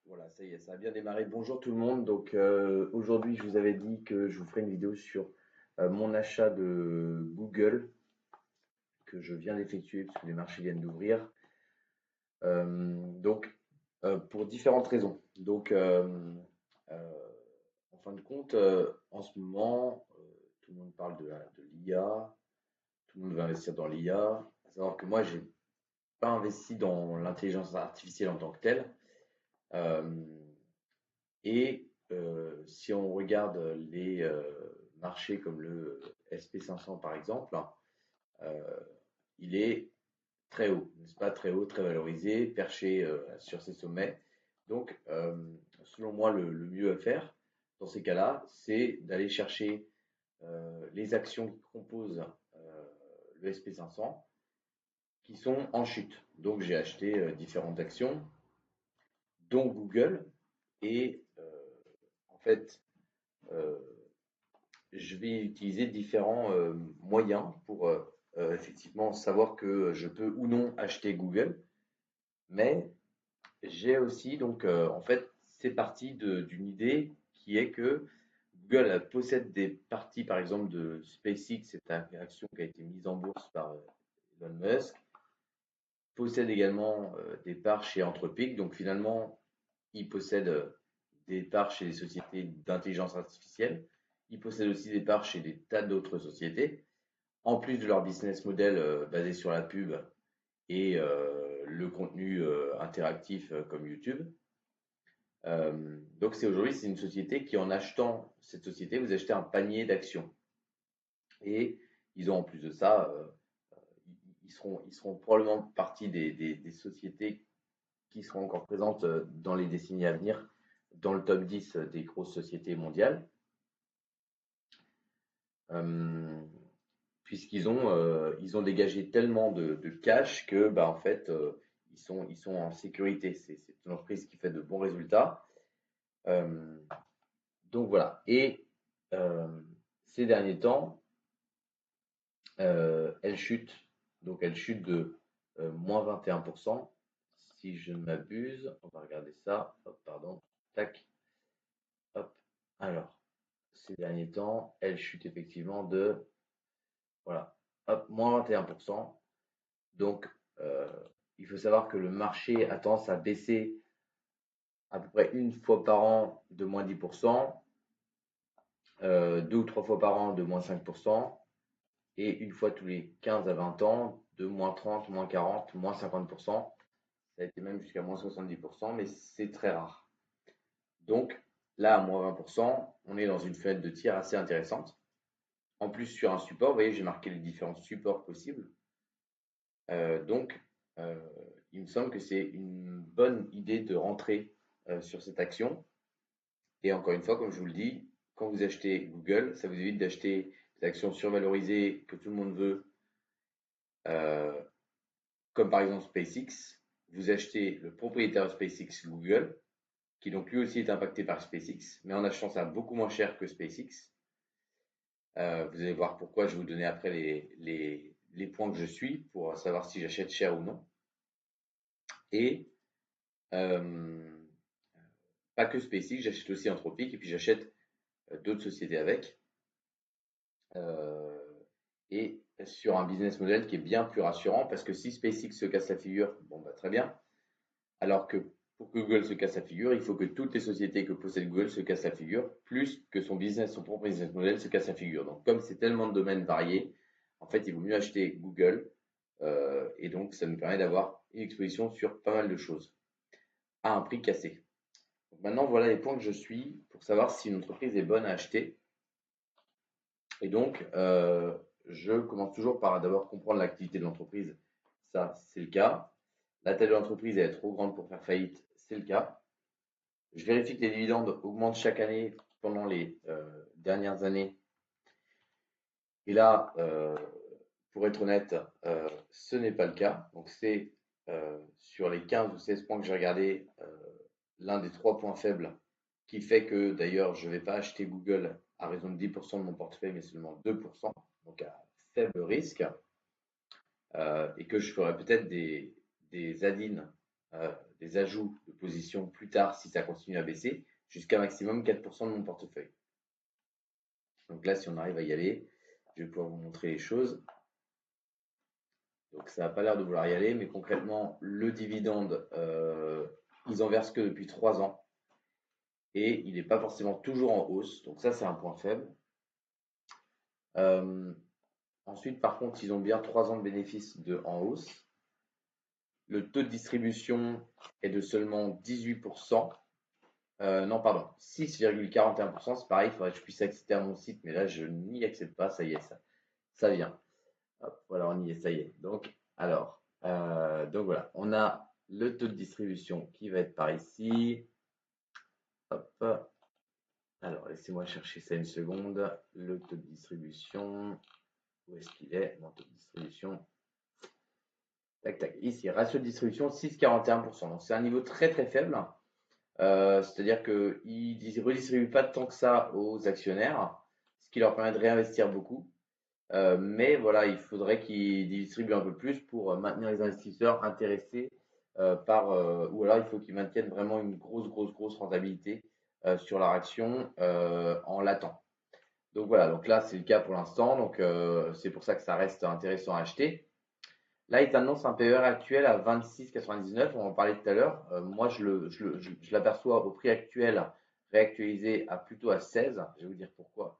Voilà, ça y est, ça a bien démarré. Bonjour tout le monde. Donc aujourd'hui, je vous avais dit que je vous ferai une vidéo sur mon achat de Google que je viens d'effectuer parce que les marchés viennent d'ouvrir. Pour différentes raisons. Euh, En fin de compte, en ce moment, tout le monde parle de l'IA, tout le monde veut investir dans l'IA. À savoir que moi, j'ai pas investi dans l'intelligence artificielle en tant que telle. Euh, Si on regarde les marchés comme le SP500 par exemple, euh, il est très haut, n'est-ce pas? Très haut, très valorisé, perché sur ses sommets. Donc, selon moi, le mieux à faire dans ces cas-là, c'est d'aller chercher les actions qui composent le SP500 qui sont en chute. Donc, j'ai acheté différentes actions, dont Google, et en fait, euh, je vais utiliser différents moyens pour effectivement savoir que je peux ou non acheter Google. Mais j'ai aussi, en fait, c'est parti d'une idée qui est que Google possède des parties, par exemple, de SpaceX, cette action qui a été mise en bourse par Elon Musk, possède également des parts chez Anthropic. Donc finalement, il possède des parts chez des sociétés d'intelligence artificielle. Il possède aussi des parts chez des tas d'autres sociétés, en plus de leur business model basé sur la pub et le contenu interactif comme YouTube. Donc c'est aujourd'hui, c'est une société qui, en achetant cette société, vous achetez un panier d'actions. Et ils ont en plus de ça, ils seront probablement partie des sociétés qui seront encore présentes dans les décennies à venir dans le top 10 des grosses sociétés mondiales. Euh, Puisqu'ils ont dégagé tellement de cash que bah, en fait, ils sont en sécurité. C'est une entreprise qui fait de bons résultats. Euh, donc voilà. Et euh, ces derniers temps, elle chute. Donc elle chute de moins 21%. Si je ne m'abuse, on va regarder ça. Hop, pardon. Tac. Hop. Alors, ces derniers temps, elle chute effectivement de, voilà, hop, moins 21%. Donc, euh, il faut savoir que le marché a tendance à baisser à peu près une fois par an de moins 10%, deux ou trois fois par an de moins 5%, et une fois tous les 15 à 20 ans de moins 30, moins 40, moins 50%. Ça a été même jusqu'à moins 70%, mais c'est très rare. Donc, là, à moins 20%, on est dans une fenêtre de tir assez intéressante. En plus, sur un support, vous voyez, j'ai marqué les différents supports possibles. Donc, euh, il me semble que c'est une bonne idée de rentrer sur cette action. Et encore une fois, comme je vous le dis, quand vous achetez Google, ça vous évite d'acheter des actions survalorisées que tout le monde veut, euh, comme par exemple SpaceX. Vous achetez le propriétaire de SpaceX, Google, qui donc lui aussi est impacté par SpaceX, mais en achetant ça beaucoup moins cher que SpaceX. Vous allez voir pourquoi, je vais vous donner après les points que je suis pour savoir si j'achète cher ou non. Et euh, pas que SpaceX, j'achète aussi Anthropic et puis j'achète d'autres sociétés avec. Euh, et sur un business model qui est bien plus rassurant parce que si SpaceX se casse la figure, bon bah très bien. Alors que pour que Google se casse la figure, il faut que toutes les sociétés que possède Google se cassent la figure, plus que son propre business model se casse la figure. Donc comme c'est tellement de domaines variés, en fait il vaut mieux acheter Google et donc ça nous permet d'avoir une exposition sur pas mal de choses à un prix cassé. Donc maintenant voilà les points que je suis pour savoir si une entreprise est bonne à acheter. Et donc, je commence toujours par d'abord comprendre l'activité de l'entreprise. Ça, c'est le cas. La taille de l'entreprise est trop grande pour faire faillite. C'est le cas. Je vérifie que les dividendes augmentent chaque année pendant les dernières années. Et là, pour être honnête, ce n'est pas le cas. Donc, c'est sur les 15 ou 16 points que j'ai regardés, l'un des trois points faibles qui fait que d'ailleurs, je ne vais pas acheter Google à raison de 10% de mon portefeuille, mais seulement 2%, donc à faible risque, et que je ferai peut-être des add-ins, des ajouts de position plus tard si ça continue à baisser, jusqu'à maximum 4% de mon portefeuille. Donc là, si on arrive à y aller, je vais pouvoir vous montrer les choses. Donc ça n'a pas l'air de vouloir y aller, mais concrètement, le dividende, ils en versent que depuis 3 ans. Et il n'est pas forcément toujours en hausse. Donc ça, c'est un point faible. Ensuite, par contre, ils ont bien 3 ans de bénéfices en hausse. Le taux de distribution est de seulement 18%. Non, pardon, 6,41%. C'est pareil, il faudrait que je puisse accéder à mon site, mais là, je n'y accède pas. Ça y est, ça vient. Hop, voilà, on y est, ça y est. Donc voilà, on a le taux de distribution qui va être par ici. Hop. Alors, laissez-moi chercher ça une seconde. Le taux de distribution, où est-ce qu'il est? Mon taux de distribution. Tac, tac. Ici, ratio de distribution 6,41%. Donc, c'est un niveau très très faible. C'est-à-dire qu'ils ne redistribuent pas tant que ça aux actionnaires, ce qui leur permet de réinvestir beaucoup. Mais voilà, il faudrait qu'ils distribuent un peu plus pour maintenir les investisseurs intéressés ou alors il faut qu'ils maintiennent vraiment une grosse rentabilité sur leur action en latent. Donc voilà, donc là c'est le cas pour l'instant, donc c'est pour ça que ça reste intéressant à acheter. Là, il t'annonce un PER actuel à 26,99, on en parlait tout à l'heure. Moi, je l'aperçois au prix actuel, réactualisé plutôt à 16. Je vais vous dire pourquoi.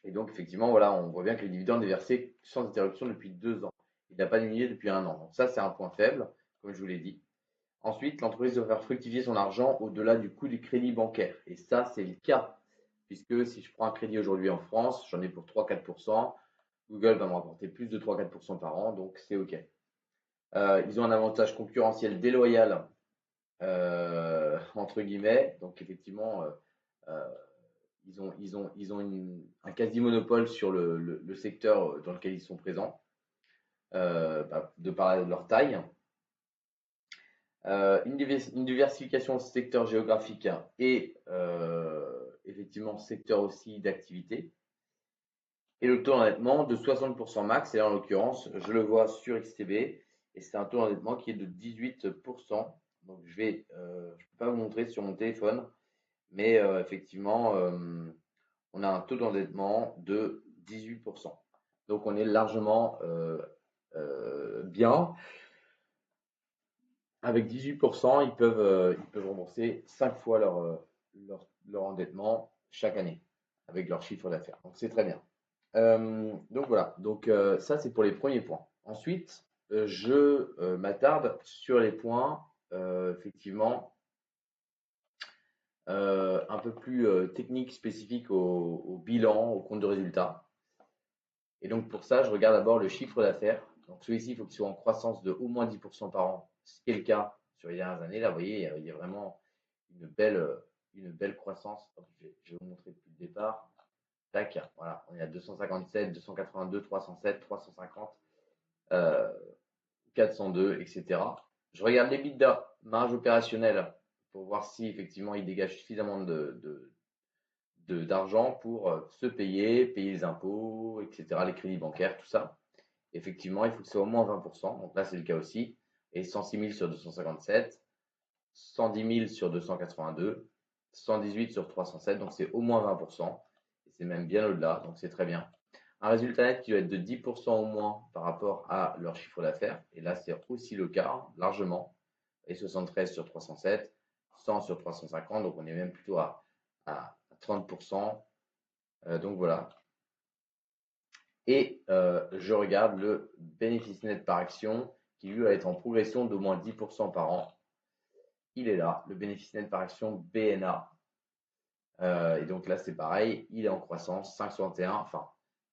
Et donc, effectivement, voilà, on voit bien que le dividende est versé sans interruption depuis 2 ans. Il n'a pas diminué depuis 1 an. Donc ça, c'est un point faible, comme je vous l'ai dit. Ensuite, l'entreprise doit faire fructifier son argent au-delà du coût du crédit bancaire. Et ça, c'est le cas. Puisque si je prends un crédit aujourd'hui en France, j'en ai pour 3-4%. Google va me rapporter plus de 3-4% par an, donc c'est OK. Ils ont un avantage concurrentiel déloyal, entre guillemets. Donc effectivement, ils ont un quasi-monopole sur le secteur dans lequel ils sont présents, de par leur taille. Une diversification secteur géographique et effectivement secteur aussi d'activité. Et le taux d'endettement de 60% max, et là en l'occurrence, je le vois sur XTB, et c'est un taux d'endettement qui est de 18%. Donc je ne peux pas vous montrer sur mon téléphone, mais effectivement, on a un taux d'endettement de 18%. Donc on est largement bien. Avec 18%, ils peuvent rembourser 5 fois leur endettement chaque année avec leur chiffre d'affaires. Donc c'est très bien. Donc voilà, ça c'est pour les premiers points. Ensuite, je m'attarde sur les points effectivement un peu plus techniques, spécifiques au bilan, au compte de résultat. Et donc pour ça, je regarde d'abord le chiffre d'affaires. Donc celui-ci, il faut qu'il soit en croissance de au moins 10% par an, ce qui est le cas sur les dernières années. Là, vous voyez, il y a vraiment une belle croissance. Hop, je vais vous montrer depuis le départ. Tac, voilà, on est à 257, 282, 307, 350, 402, etc. Je regarde l'EBITDA, marge opérationnelle, pour voir si effectivement il dégage suffisamment d'argent pour se payer les impôts, etc., les crédits bancaires, tout ça. Effectivement, il faut que ce soit au moins 20%, donc là c'est le cas aussi. Et 106 000 sur 257, 110 000 sur 282, 118 sur 307, donc c'est au moins 20%. Et c'est même bien au-delà, donc c'est très bien. Un résultat net qui doit être de 10% au moins par rapport à leur chiffre d'affaires. Et là, c'est aussi le cas, largement. Et 73 sur 307, 100 sur 350, donc on est même plutôt à 30%. Donc voilà. Et je regarde le bénéfice net par action qui lui va être en progression d'au moins 10% par an. Il est là, le bénéfice net par action BNA. Et donc là, c'est pareil, il est en croissance, 5,61, enfin,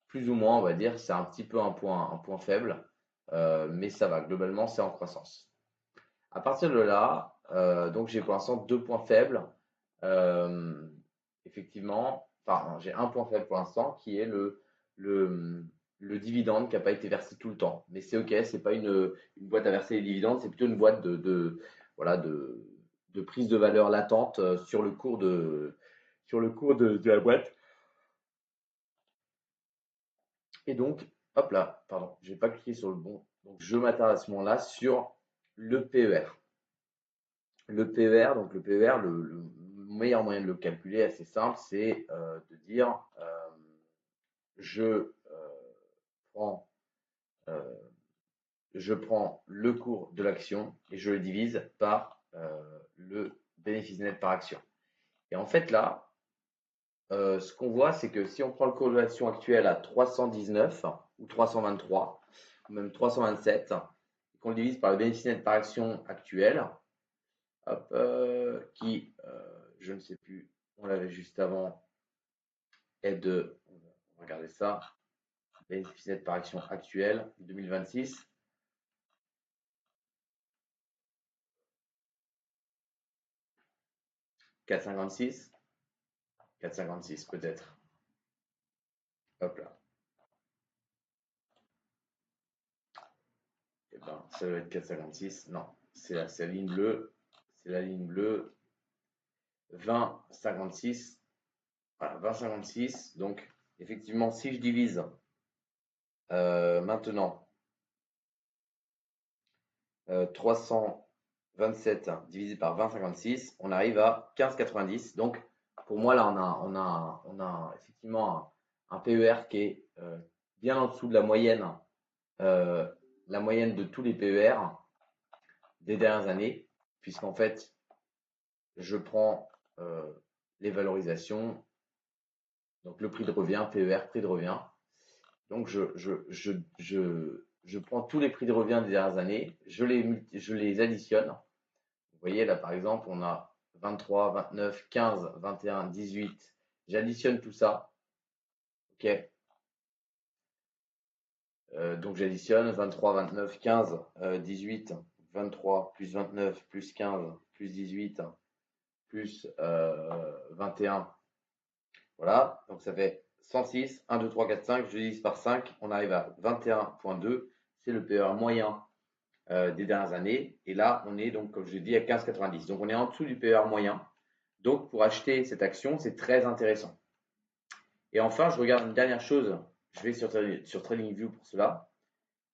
plus ou moins, on va dire, c'est un petit peu un point faible, mais ça va, globalement, c'est en croissance. À partir de là, donc j'ai pour l'instant 2 points faibles. Effectivement, enfin, j'ai un point faible pour l'instant qui est le dividende qui n'a pas été versé tout le temps. Mais c'est OK, c'est pas une boîte à verser les dividendes, c'est plutôt une boîte voilà, de prise de valeur latente sur le cours de la boîte. Et donc, hop là, pardon, j'ai pas cliqué sur le bon. Donc je m'attarde à ce moment-là sur le PER. Le PER, donc le PER, le meilleur moyen de le calculer, assez simple, c'est de dire je prends le cours de l'action et je le divise par le bénéfice net par action. Et en fait là, ce qu'on voit, c'est que si on prend le cours de l'action actuel à 319 ou 323 ou même 327, et qu'on le divise par le bénéfice net par action actuel, hop, qui, je ne sais plus, on l'avait juste avant, est de, on va regarder ça, bénéfice net par action actuel 2026. 4,56 4,56 peut-être. Hop là. Et ben, ça doit être 4,56. Non, c'est la ligne bleue. C'est la ligne bleue. 20,56. Voilà, 20,56. Donc, effectivement, si je divise maintenant 327 divisé par 20,56, on arrive à 15,90. Donc, pour moi, là, on a effectivement un PER qui est bien en dessous de la moyenne de tous les PER des dernières années, puisqu'en fait, je prends les valorisations, donc le prix de revient, PER, prix de revient. Donc, je prends tous les prix de revient des dernières années, je les additionne. Vous voyez, là, par exemple, on a 23, 29, 15, 21, 18. J'additionne tout ça. OK. Donc, j'additionne 23, 29, 15, 18, 23, plus 29, plus 15, plus 18, plus 21. Voilà, donc ça fait 106, 1, 2, 3, 4, 5, je divise par 5, on arrive à 21,2, c'est le PER moyen des dernières années, et là on est donc, comme je l'ai dit, à 15,90, donc on est en dessous du PER moyen, donc pour acheter cette action, c'est très intéressant. Et enfin, je regarde une dernière chose, je vais sur TradingView pour cela,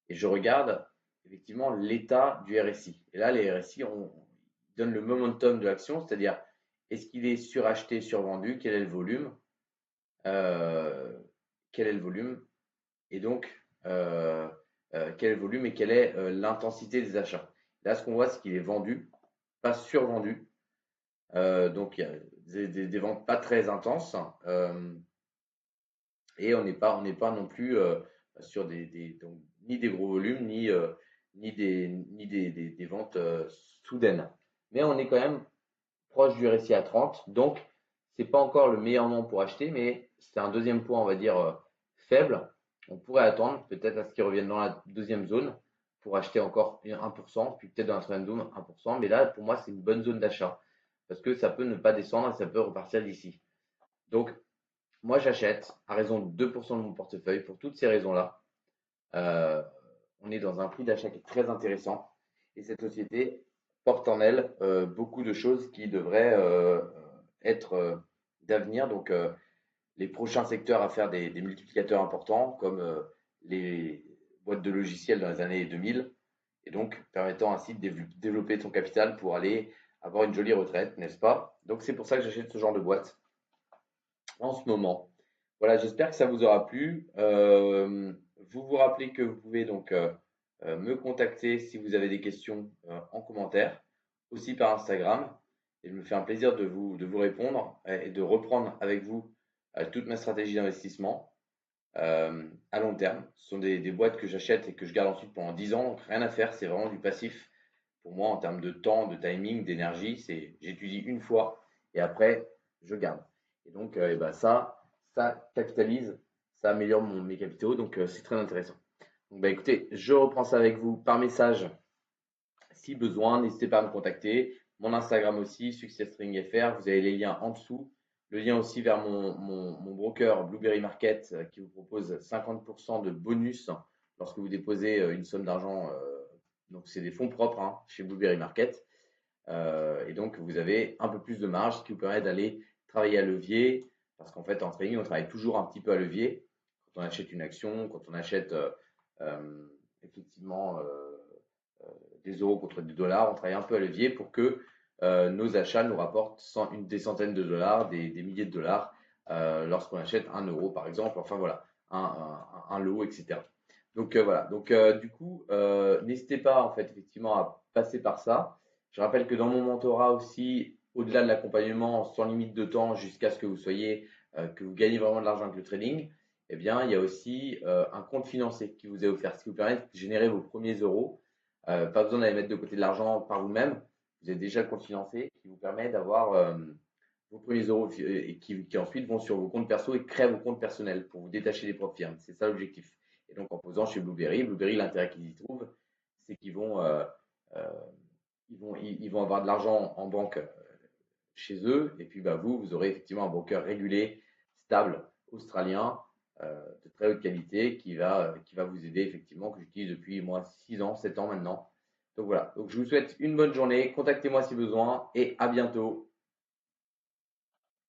et je regarde effectivement l'état du RSI. Et là, les RSI donnent le momentum de l'action, c'est-à-dire est-ce qu'il est suracheté, survendu, quel est le volume, et donc quel est le volume et quelle est l'intensité des achats. Là, ce qu'on voit, c'est qu'il est vendu, pas survendu, donc il y a des ventes pas très intenses, et on n'est pas non plus sur donc, ni des gros volumes, ni des ventes soudaines. Mais on est quand même proche du RSI à 30, donc c'est pas encore le meilleur moment pour acheter, mais c'est un deuxième point, on va dire, faible. On pourrait attendre peut-être à ce qu'ils reviennent dans la deuxième zone pour acheter encore 1%, puis peut-être dans la troisième zone 1%. Mais là, pour moi, c'est une bonne zone d'achat parce que ça peut ne pas descendre et ça peut repartir d'ici. Donc, moi, j'achète à raison de 2% de mon portefeuille pour toutes ces raisons-là. On est dans un prix d'achat qui est très intéressant et cette société porte en elle beaucoup de choses qui devraient être d'avenir. Donc, les prochains secteurs à faire des multiplicateurs importants, comme les boîtes de logiciels dans les années 2000, et donc permettant ainsi de développer son capital pour aller avoir une jolie retraite, n'est-ce pas? Donc, c'est pour ça que j'achète ce genre de boîte en ce moment. Voilà, j'espère que ça vous aura plu. Vous vous rappelez que vous pouvez donc me contacter si vous avez des questions en commentaire, aussi par Instagram. Et je me fais un plaisir de vous répondre et de reprendre avec vous toute ma stratégie d'investissement à long terme. Ce sont des boîtes que j'achète et que je garde ensuite pendant 10 ans. Donc rien à faire, c'est vraiment du passif. Pour moi, en termes de temps, de timing, d'énergie, c'est j'étudie une fois et après, je garde. Et donc, ça capitalise, ça améliore mes capitaux. Donc, c'est très intéressant. Donc, écoutez, je reprends ça avec vous par message si besoin. N'hésitez pas à me contacter. Mon Instagram aussi, SuccessTradingFR. Vous avez les liens en dessous. Le lien aussi vers mon broker Blueberry Market qui vous propose 50% de bonus lorsque vous déposez une somme d'argent. Donc, c'est des fonds propres chez Blueberry Market. Et donc, vous avez un peu plus de marge, ce qui vous permet d'aller travailler à levier. Parce qu'en fait, en trading, on travaille toujours un petit peu à levier. Quand on achète une action, quand on achète effectivement des euros contre des dollars. On travaille un peu à levier pour que nos achats nous rapportent des centaines de dollars, des milliers de dollars lorsqu'on achète 1 euro par exemple. Enfin voilà, un lot, etc. Donc voilà. Donc du coup, n'hésitez pas en fait effectivement à passer par ça. Je rappelle que dans mon mentorat aussi, au-delà de l'accompagnement sans limite de temps jusqu'à ce que vous soyez, que vous gagnez vraiment de l'argent avec le trading, eh bien, il y a aussi un compte financier qui vous est offert, ce qui vous permet de générer vos premiers euros. Pas besoin d'aller mettre de côté de l'argent par vous-même. Vous avez déjà le compte financier qui vous permet d'avoir vos premiers euros et qui ensuite vont sur vos comptes perso et créent vos comptes personnels pour vous détacher des propres firmes. C'est ça l'objectif. Et donc, en posant chez Blueberry, l'intérêt qu'ils y trouvent, c'est qu'ils vont, euh, ils vont avoir de l'argent en banque chez eux. Et puis, bah, vous aurez effectivement un broker régulé, stable, australien, de très haute qualité, qui va vous aider effectivement, que j'utilise depuis moi 6 ans, 7 ans maintenant. Donc voilà. Donc je vous souhaite une bonne journée. Contactez-moi si besoin et à bientôt.